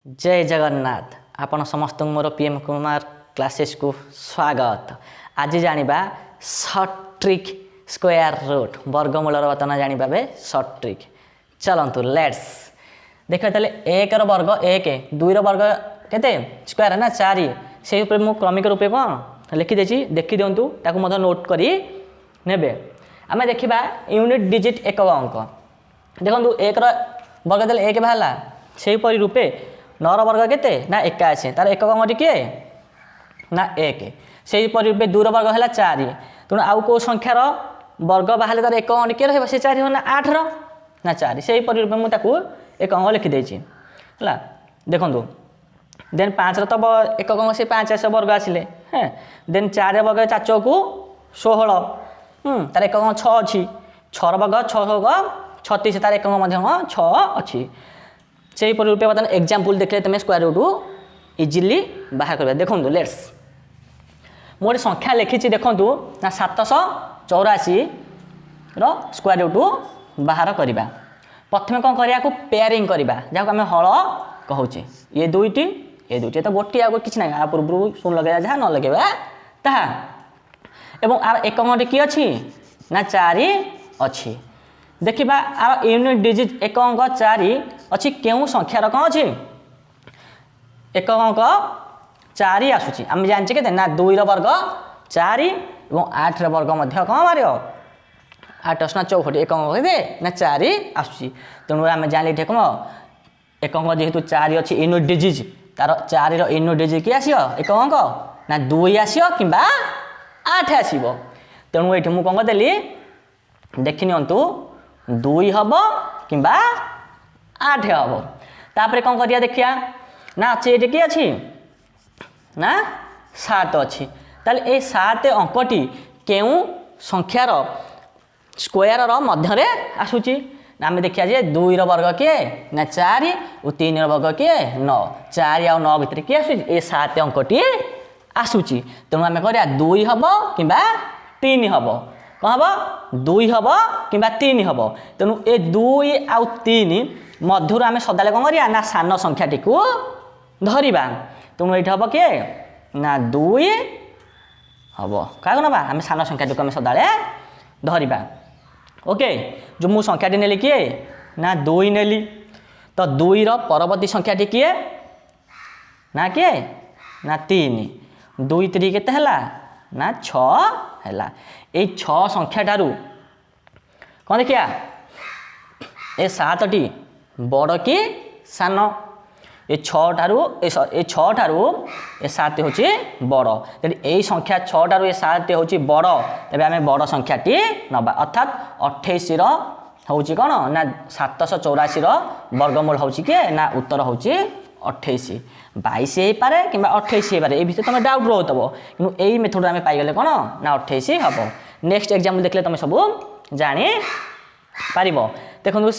जय जगन्नाथ आपण समस्त मोर पीएम कुमार क्लासेस को स्वागत। आज जानिबा शॉर्ट ट्रिक स्क्वायर रूट वर्गमूलर बर्तन जानिबा बे शॉर्ट ट्रिक। चलंतु लेट्स देखो ताले 1 रो वर्ग 1 2 रो वर्ग केते स्क्वायर है ना 4 से ऊपर मु क्रमिक रूपे कोन लिखि देछि देखि दियंतु ताकू मध नोट करी नेबे। आमे देखिबा यूनिट डिजिट एक अंक देखंतु 1 रो वर्ग देले 1 बाहला सेही परि रूपे 9 रो वर्ग केते ना 81 तार एक अंक टिके ना 1 सेही परि रूपे 2 रो वर्ग हला 4 तण आउ को संख्या रो वर्ग बाहले तार एक अंक टिके रहबा से 4 हो ना 8 रो ना 4 सेही परि रूपे मु ताकू एक अंक लिखि देछि हला। देखंतु देन 5 रो तो एक अंक से 5 से वर्ग आसिले हैं देन 4 वर्ग 4 चौकू 16 तार एक अंक 6 अछि 6 रो वर्ग 6 होगा 36 तार एक अंक मध्य 6 अछि। से रूपे बर्तमान एग्जांपल देखले तुम स्क्वायर रूट इजिली बाहर कर देखो लेट्स मोटे संख्या लिखी देखु ना 784 रो स्क्वायर रूट बाहर करवा। प्रथम कौन करिया को पेयरिंग करवा जहाँ आम हल कहूचे ये दुईटी तो गोटे आगे किसी ना पूर्व शून लगे जहाँ न लगे ताहा एवं आर एक अंक किए अच्छी ना 4 अच्छी। देखिबा आर यूनिट डिजिट एक अंक 4 अच्छी केउ संख्यार कौन अच्छी एक अंक 4 आसूची आम जानचे के ना 2 रो वर्ग 4 और 8 रो वर्ग मध्य कौन मारियो 8 ना 64 एक अंक दे ना 4 आसूची तेणु आम जान कौन एक अंक जेहेतु 4 अच्छी यूनिट डिजिट तार 4 रो यूनिट डिजिट कि आसियो एक अंक ना 2 आसियो किंबा 8 आसीबो तेणु ये मुझे कौन करदेली देखि नियंतु 2 हम किंबा 8 हम तापर कौन करिया देखिया ना अच्छे ये कि अच्छी ना 7 अच्छी ताले ए 7 अंकटी केउ संख्यार स्क्वायर रो मध्य आसूची आम देखिया जे 2 रो वर्ग किए ना 4 और 3 रो वर्ग किए 9 4 और 9 भितर किए आसूची ए 7 अंकटी आसूची तेणु आम करिया 2 हम किंबा 3 हम कौन हम 2 हम किंबा 3 हम तेणु ए 2 आउ 3 मध्य आम सदाले कौन करिया ना सान संख्याटी को धरिबा तेणु ये हम किए ना 2 हम क्या ना आम सान संख्याटी को आम सदाले धरिबा। ओके जो मु संख्याटी नेली किए ना 2 नेली तो 2 रो परवर्ती संख्याटी किए ना 3 2 3 केते हला ना 6 हला। ए 6 संख्या ठारू कौन देखिया ए 7टी बड़ कि सान ए 6 ठारू ए 7 होची बड़ तेरे ए संख्या 6 ठारू ए 7 होची बड़ तबे आमे बड़ संख्याटी नबा अर्थात 28 रो होची कोन ना 784 रो वर्गमूल होची के ना उत्तर होची 28 22 हे पारे किंबा 28 हे पारे ए भितर तुम डाउट रहतबो किनु एई मेथड आमे पाई गेले कोन ना 28 हबो। नेक्स्ट एग्जांपल देखले तुम सब जानी पारिबो देखंतु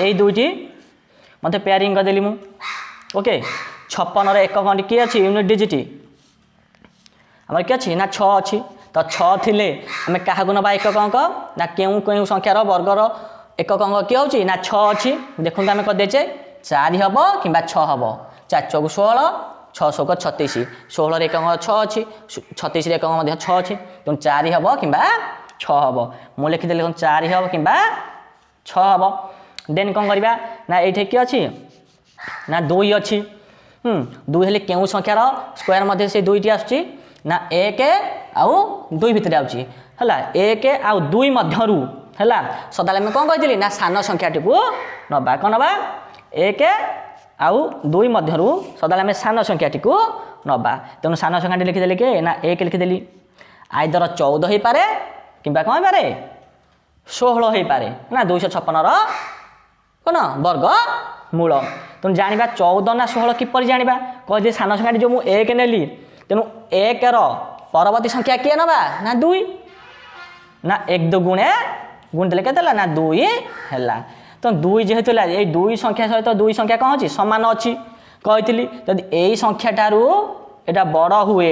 एई दुईटी मते पेयरिंग कर देली मु ओके 56 रे एक अंक की अछि यूनिट डिजिट हमर के अछि ना 6 अछि तो 6 थिले हमें काहा को नबा एक अंक ना केउ संख्या रो वर्ग रो एक अंक की होची ना 6 अछि देखंतु हमें कर देचे 4 हबो किंबा 6 हबो 4 चौक 16 6 चौक 36 16 रे एक अंक 6 अछि 36 रे एक अंक मध्ये 6 अछि तो 4 हबो किंबा 6 हबो मु लिखि देले 4 हबो किंबा 6 हबो। देन कौन करबा ना एठे की अछि ना 2 अछि 2 हेले केउ संख्या रो स्क्वायर मध्ये से 2टी आछी ना 1 आउ 2 भितर आउची हला 1 आउ 2 मध्यरु हला सदाले में कौन कहितली ना सान संख्याटी को नबा कोन नबा 1 आउ 2 मध्यरु सदाले में सान संख्याटी को नबा तेनु सान संख्याटी लिखि देले के ना 1 लिखि देली आइदर 14 हे पारे किंबा कोन पारे 16 हे पारे ना 256 रो कोन वर्ग मूल तुम जानिबा 14 ना 16 किपर जानिबा कह जे सान संख्याटी जो मु 1 नेली तेनु 1 रो परवर्ती संख्या के नबा ना 2 ना 1 2 गुण देले केतला ना 2 हैला तो 2 जेहेतु ला ए 2 संख्या सहित 2 संख्या कौन अछि समान अछि कहितली जदि एई संख्या ठारू एटा बड़ हुए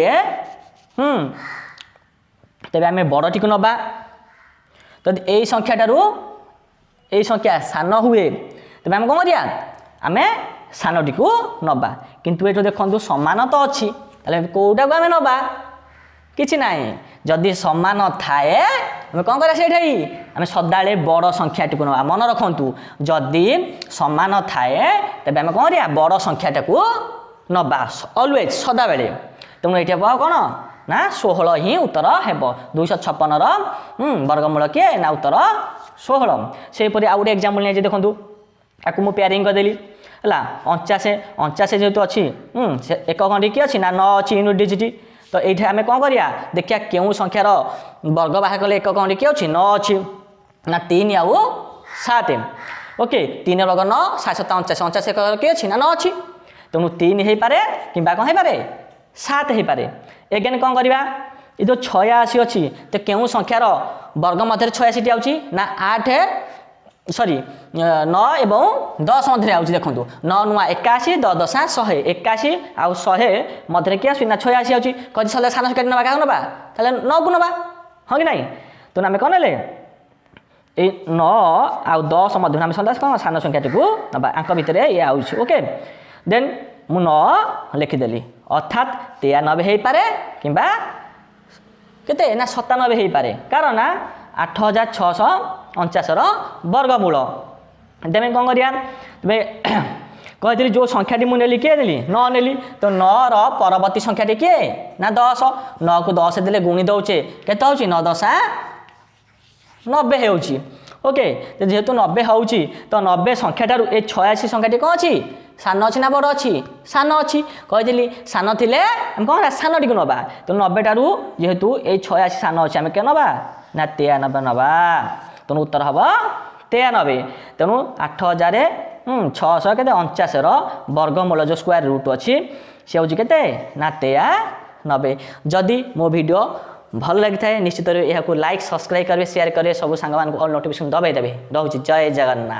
तबे आमे बड़टी को नबा जदि एई संख्या ठारू एई संख्या सान हुए तबे हम कौन करिया आमे सानटी को नबा किंतु ये देखो समान तो अच्छी कौटा को आम नबा किछि नाही जदि समान थाए आम कौन करा सेठाई आम सदा बड़ संख्याटी को नबा मन रखु जदि समान थाए तेज आम कौन करा बड़ संख्याटा को नबा अलवेज सदा बेले तेणु ये कौन ना 16 ही उत्तर हेब 256 वर्गमूल किए ना उत्तर 16 सेपरी आउ गोटे एग्जाम्पल नहीं देखूँ आपको मुझे पेयरिंग करदेली है 49 जेहतु अच्छी एक खंडी किए अच्छी ना 9 अच्छी यूनिट डिजिट तो ये आम कौन करिया देखिया क्यों संख्यार वर्ग बाहर कले एक खंडी किए अच्छी 9 अच्छी ना 3 आउ 7 ओके 3 वर्ग 9 7 49 एक किए अच्छी ना 9 अच्छी तेणु 3 हो पारे कि कौन हो पारे 7 हो पारे एगेन कौन करवा ये जो 86 अच्छी तो क्यों संख्यार वर्ग मध्य 86 आउची ना 8 सॉरी 9 एवं 10 मध्य आउची देखो 9 नुआ 81 10 10 100 81 आउ 100 मध्य किए आस ना 86 आउची कभी सर सान संख्या नवा क्या नवा ताले 9 को नवा हाँ कि नहीं तो आम कौन ले 9 आउ 10 मध्य आम सदा कौन सान संख्याटी को नवा आंक भितर ये आउची ओके देन मु 9 लिखिदेली अर्थात 93 हो पारे कि केते ना 97 हो पारे कारण ना 8649 वर्गमूल तेमें कौन करिया कही जो संख्याटी मुझे नेली किए नेली 9 नेली तो 9 परवर्ती संख्याटी किए ना 10 9 को 10 देले गुणी दौचे केते होची 9 10 90 होची ओके तो जेहेतु 90 होची तो 90 संख्याटारू ए 86 संख्याटी कौन अच्छी सान अच्छी ना बड़ अच्छी सान अच्छी कही सान थिले कौन सान टी नवा तो 90 टारू जेहेतु ये 86 सान अच्छी आम क्या नवा ना 93 नवा तेणु उत्तर हम 93 तेणु 8649 के वर्गमूल जो स्क्वायर रूट अच्छी सी हूँ के ना 93 जदि मो वीडियो भल लगी था निश्चित यह लाइक सब्सक्राइब करेंगे शेयर करेंगे सब सांग ऑल नोटिफिकेशन दबाई देवे रोचे जय जगन्नाथ।